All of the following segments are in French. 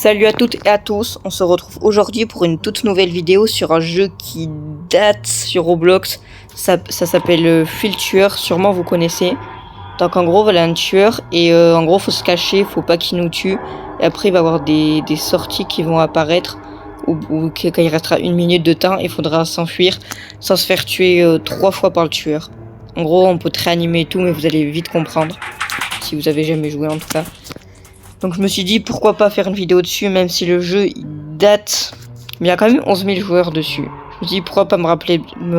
Salut à toutes et à tous, on se retrouve aujourd'hui pour une toute nouvelle vidéo sur un jeu qui date sur Roblox. Ça s'appelle Full Tueur, sûrement vous connaissez. Donc en gros voilà un tueur et en gros faut se cacher, faut pas qu'il nous tue. Et après il va y avoir des sorties qui vont apparaître ou quand il restera 1 minute de temps, il faudra s'enfuir sans se faire tuer 3 fois par le tueur. En gros on peut te réanimer et tout, mais vous allez vite comprendre si vous avez jamais joué en tout cas. Donc je me suis dit pourquoi pas faire une vidéo dessus, même si le jeu il date, mais il y a quand même 11 000 joueurs dessus. Je me suis dit pourquoi pas me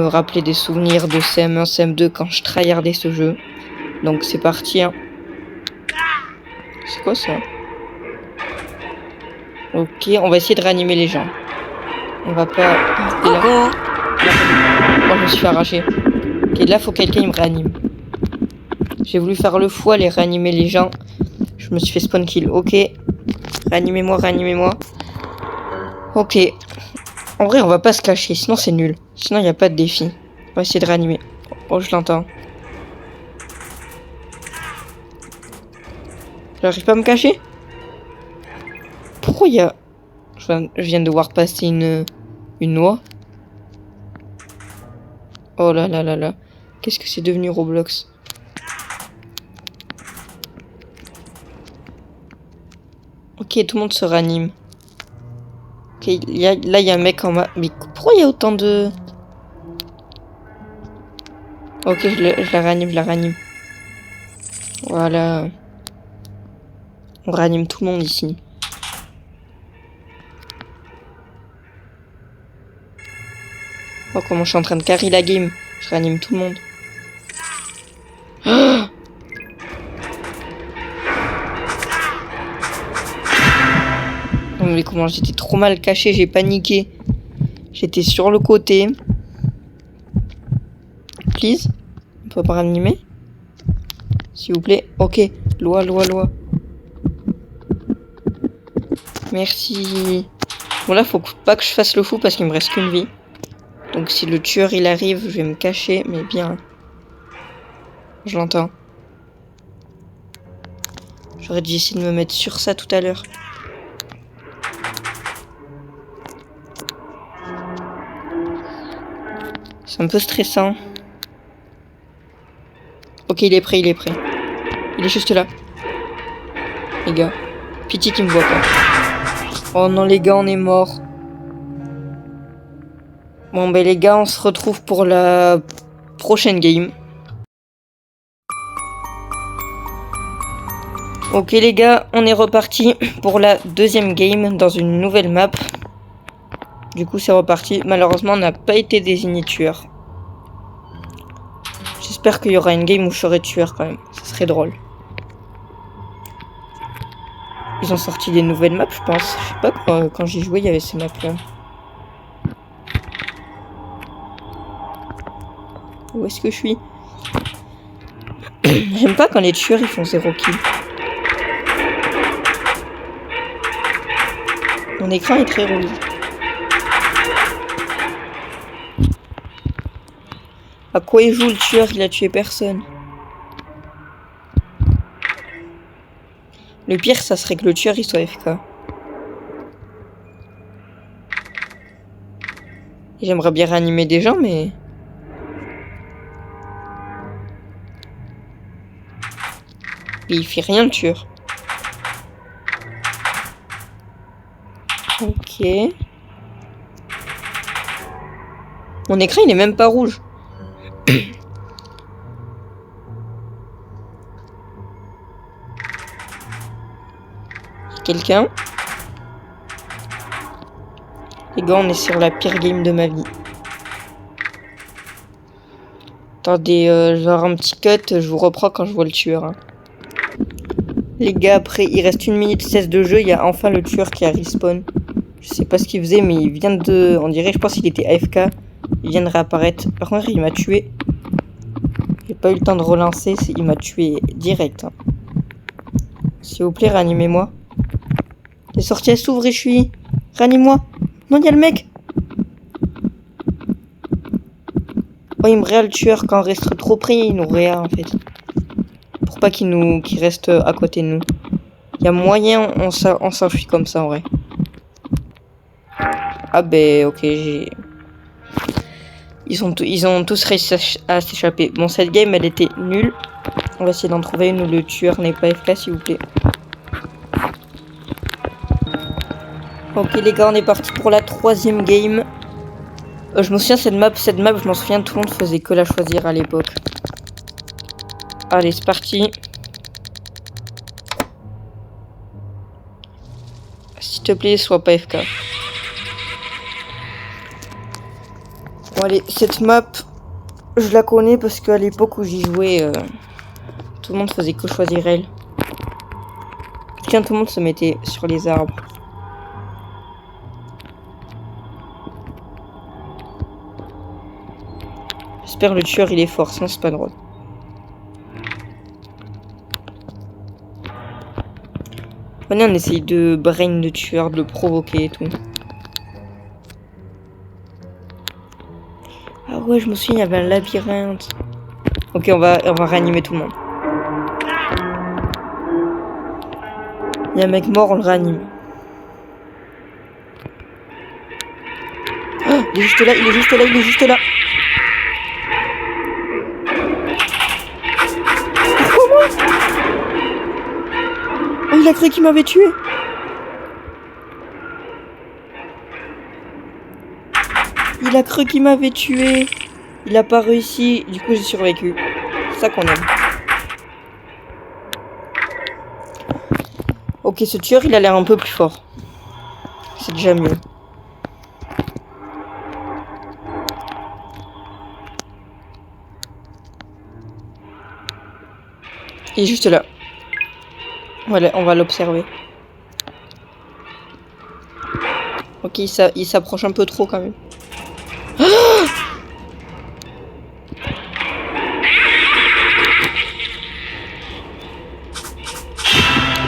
rappeler des souvenirs de CM1, CM2 quand je tryhardais ce jeu. Donc c'est parti hein. C'est quoi ça? Ok, on va essayer de réanimer les gens. On va pas... Et là... Oh, je me suis fait arracher. Ok, là faut quelqu'un me réanime. J'ai voulu faire le fou, aller réanimer les gens. Je me suis fait spawn kill. Ok. Réanimez-moi, réanimez-moi. Ok. En vrai, on va pas se cacher. Sinon, c'est nul. Sinon, il n'y a pas de défi. On va essayer de réanimer. Oh, je l'entends. J'arrive pas à me cacher? Pourquoi il y a... Je viens de voir passer une noix. Oh là là là là. Qu'est-ce que c'est devenu Roblox? Ok, tout le monde se ranime. Ok, là, il y a un mec en bas. Mais pourquoi il y a autant de... Ok, je la ranime, je la ranime. Voilà. On ranime tout le monde ici. Oh, comment je suis en train de carry la game. Je ranime tout le monde. Oh, mais comment j'étais trop mal caché, j'ai paniqué. J'étais sur le côté. Please. On peut pas ranimer? S'il vous plaît. Ok. Loi, loi, loi. Merci. Bon là, faut pas que je fasse le fou parce qu'il me reste qu'une vie. Donc si le tueur il arrive, je vais me cacher, mais bien. Je l'entends. J'aurais dû essayer de me mettre sur ça tout à l'heure. C'est un peu stressant. Ok, il est prêt, il est prêt. Il est juste là. Les gars. Pitié qu'il me voit pas. Oh non les gars, on est morts. Bon ben les gars, on se retrouve pour la prochaine game. Ok les gars, on est reparti pour la deuxième game dans une nouvelle map. Du coup c'est reparti. Malheureusement on n'a pas été désigné tueur. J'espère qu'il y aura une game où je serai tueur quand même. Ça serait drôle. Ils ont sorti des nouvelles maps je pense. Je sais pas, quand j'y jouais il y avait ces maps là. Où est-ce que je suis? J'aime pas quand les tueurs ils font 0 kill. Mon écran est très rouge. À quoi il joue le tueur? Il a tué personne. Le pire, ça serait que le tueur il soit FK. J'aimerais bien réanimer des gens, mais... il fait rien le tueur. Ok. Mon écran il est même pas rouge. Quelqu'un? Les gars, on est sur la pire game de ma vie. Attendez, je vais avoir un petit cut, je vous reprends quand je vois le tueur. Hein. Les gars, après, il reste 1 minute 16 de jeu, il y a enfin le tueur qui a respawn. Je sais pas ce qu'il faisait, mais il vient de... On dirait, je pense qu'il était AFK. Il vient de réapparaître. Par contre, il m'a tué. J'ai pas eu le temps de relancer, il m'a tué direct. Hein. S'il vous plaît, réanimez-moi. Les sorties, elles s'ouvrent et je suis... Réanime-moi. Non, il y a le mec. Oh, il me réa le tueur. Quand on reste trop près, il nous réa, en fait. Pour pas qu'il reste à côté de nous. Il y a moyen, on s'enfuit comme ça, en vrai. Ah ben ok, j'ai... Ils ont tous réussi à s'échapper. Bon, cette game, elle était nulle. On va essayer d'en trouver une où le tueur n'est pas FK, s'il vous plaît. Ok les gars, on est parti pour la 3e game. Je me souviens cette map, je m'en souviens, tout le monde faisait que la choisir à l'époque. Allez, c'est parti. S'il te plaît, sois pas FK. Bon allez, cette map, je la connais parce qu'à l'époque où j'y jouais, tout le monde faisait que choisir elle. Tiens, tout le monde se mettait sur les arbres. J'espère le tueur il est fort, sinon c'est pas drôle. Venez, on essaye de brain le tueur, de le provoquer et tout. Ah ouais, je me souviens, il y avait un labyrinthe. Ok, on va réanimer tout le monde. Il y a un mec mort, on le réanime. Oh, il est juste là, il est juste là, il est juste là. Pourquoi moi? Oh, il a cru qu'il m'avait tué. Il a cru qu'il m'avait tué. Il a pas réussi. Du coup, j'ai survécu. C'est ça qu'on aime. Ok, ce tueur, il a l'air un peu plus fort. C'est déjà mieux. Il est juste là. Voilà, on va l'observer. Ok, il s'approche un peu trop quand même.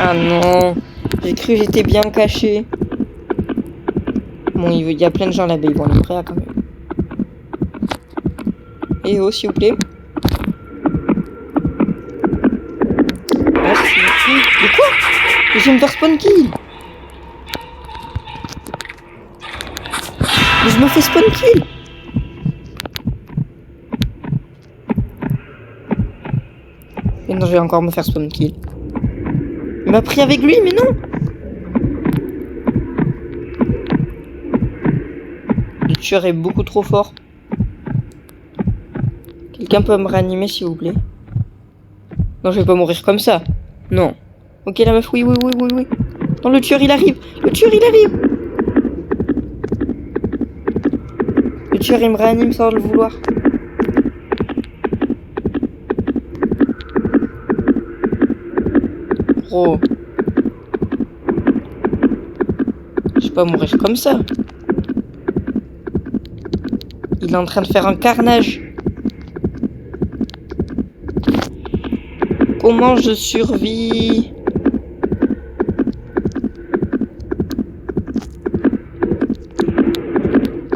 Ah non, j'ai cru que j'étais bien caché. Bon, il y a plein de gens là-bas, ils vont aller prêts quand même. Eh oh, s'il vous plaît. Merci. Mais quoi? Je vais me faire spawn kill. Mais je me fais spawn kill. Et non, je vais encore me faire spawn kill. Il m'a pris avec lui, mais non. Le tueur est beaucoup trop fort. Quelqu'un peut me réanimer, s'il vous plaît? Non, je vais pas mourir comme ça. Non. Ok, la meuf, oui. Non, le tueur, il arrive. Le tueur, il arrive. Le tueur, il me réanime sans le vouloir. Gros. Je vais pas mourir comme ça. Il est en train de faire un carnage. Comment je survis?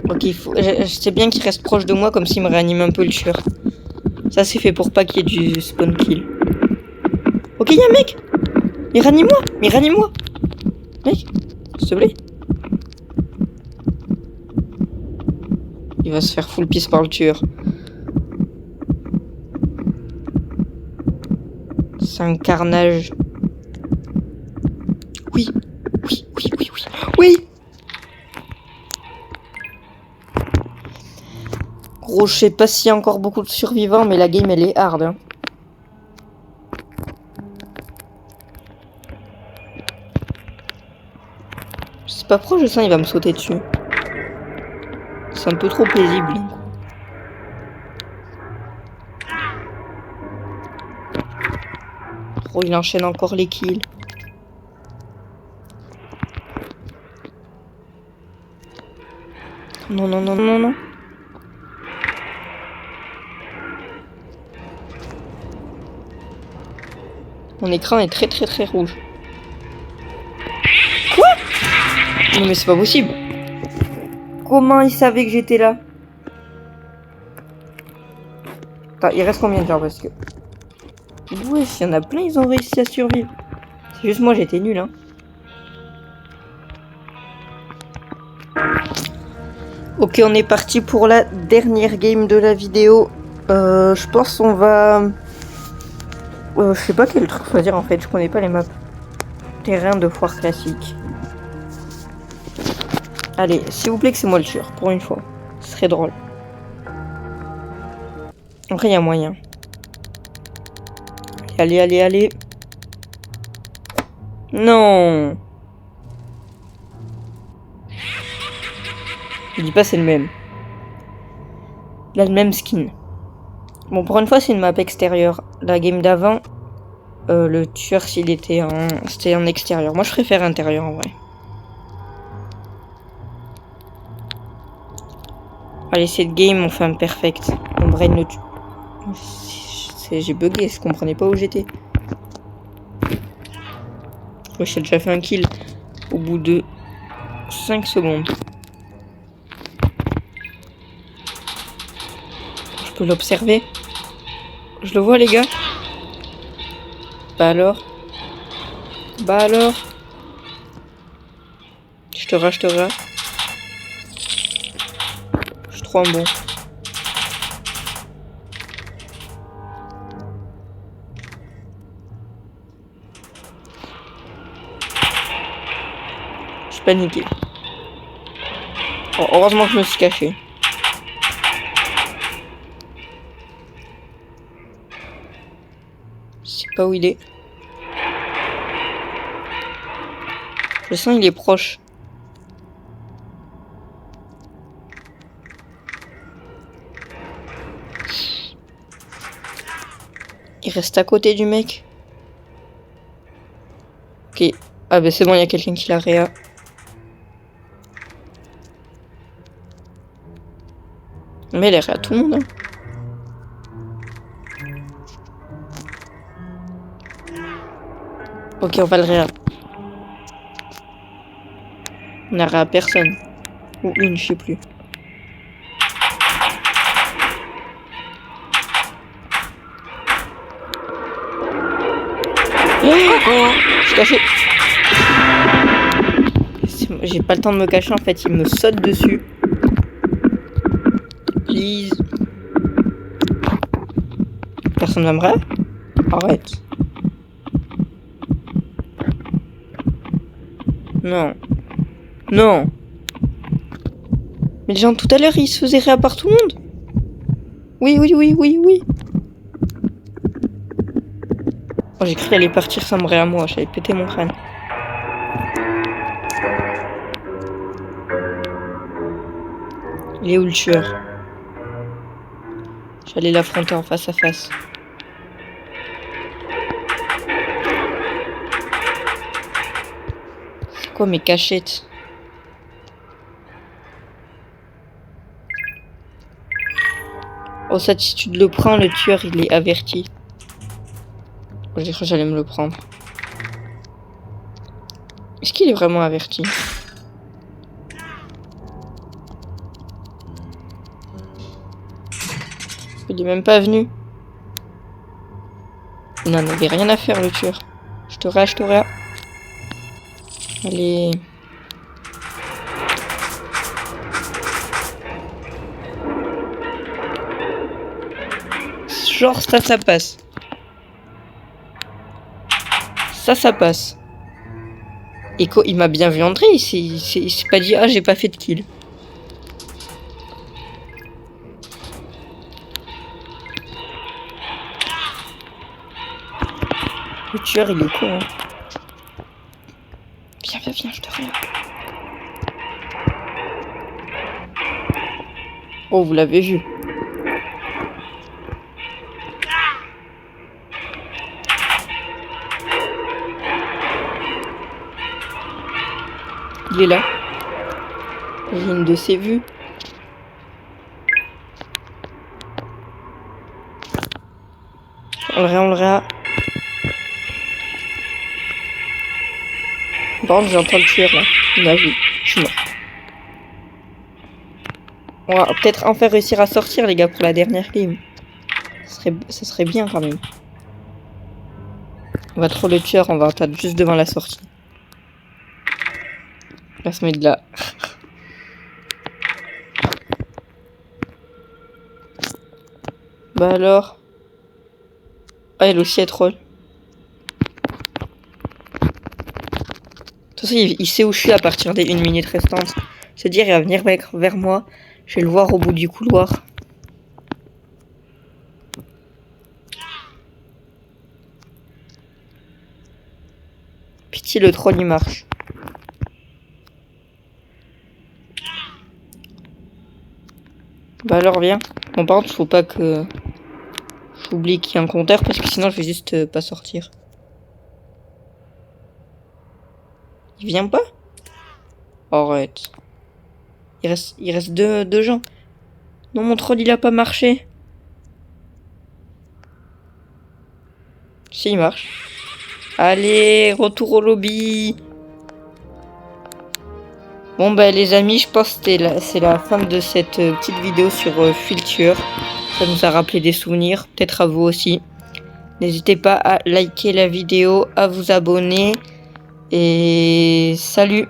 Ok, je sais bien qu'il reste proche de moi comme s'il me réanime un peu le tueur. Ça c'est fait pour pas qu'il y ait du spawn kill. Ok, y'a un mec. Mais réanime-moi. Mec, s'il te plaît. Il va se faire full piece par le tueur. C'est un carnage. Oui. Gros, je sais pas s'il y a encore beaucoup de survivants, mais la game elle est hard. Hein. Je sais pas pourquoi je sens il va me sauter dessus. C'est un peu trop paisible. Oh, il enchaîne encore les kills. Non. Mon écran est très rouge. Quoi? Non mais c'est pas possible. Comment il savait que j'étais là? Attends, il reste combien de gens parce que... Ouais, s'il y en a plein, ils ont réussi à survivre. C'est juste moi, j'étais nul, hein. Ok, on est parti pour la dernière game de la vidéo. Je pense on va... je sais pas quel truc choisir en fait, je connais pas les maps. Terrain de foire classique. Allez, s'il vous plaît que c'est moi le tueur, pour une fois. Ce serait drôle. Après, il y a moyen. Allez, allez, allez. Non. Je dis pas c'est le même. Il a le même skin. Bon, pour une fois, c'est une map extérieure. La game d'avant, le tueur, s'il était c'était en extérieur. Moi, je préfère intérieur, en vrai. Allez, cette game, on fait un perfect. On brain le tue. J'ai bugué, je comprenais pas où j'étais. Ouais, j'ai déjà fait un kill au bout de 5 secondes. Je peux l'observer. Je le vois, les gars. Bah alors. Bah alors. Je te rate. Je suis trop un bon. Je suis paniqué. Oh, heureusement que je me suis caché. Je sais pas où il est. Je sens il est proche. Il reste à côté du mec. Ok. Ah bah c'est bon, il y a quelqu'un qui l'a réa. Mais il est réa à tout le monde. Hein. Ok, on va le réa. On a réa personne. Ou une, je sais plus. Je suis caché. J'ai pas le temps de me cacher en fait, il me saute dessus. Please. Personne va me réa? Arrête. Non. Non. Mais les gens tout à l'heure ils se faisaient réa par tout le monde. Oui. Oh, j'ai cru qu'il allait partir sans me réa à moi, j'avais pété mon crâne. Il est où le tueur? J'allais l'affronter en face à face. C'est quoi mes cachettes? Oh, ça, si tu le prends, le tueur, il est averti. Oh, j'ai cru que j'allais me le prendre. Est-ce qu'il est vraiment averti? Il est même pas venu. Il n'en avait rien à faire, le tueur. Je te réa. Allez. Genre ça passe. Ça passe. Et quoi, il m'a bien vu entrer, il s'est pas dit ah j'ai pas fait de kill. Le tueur il est con hein. Viens, je te regarde. Oh vous l'avez vu. Il est là. J'ai une de ses vues. On le réa. Bon, j'entends le tueur là. Il m'a vu. Je suis mort. On va peut-être enfin réussir à sortir les gars pour la dernière game. Ça serait bien quand même. On va trop le tueur, on va attendre juste devant la sortie. On va se mettre là. Bah alors. Ah, elle aussi, elle troll. De toute façon, il sait où je suis à partir des 1 minute restantes. C'est-à-dire, il va venir vers moi. Je vais le voir au bout du couloir. Pitié, le troll, il marche. Bah alors, viens. Bon, par contre, faut pas que j'oublie qu'il y a un compteur parce que sinon, je vais juste pas sortir. Il vient pas? Arrête. Il reste deux gens. Non, mon troll, il a pas marché. Si, il marche. Allez, retour au lobby. Bon, bah, les amis, je pense que c'est la fin de cette petite vidéo sur Filture. Ça nous a rappelé des souvenirs, peut-être à vous aussi. N'hésitez pas à liker la vidéo, à vous abonner. Et salut!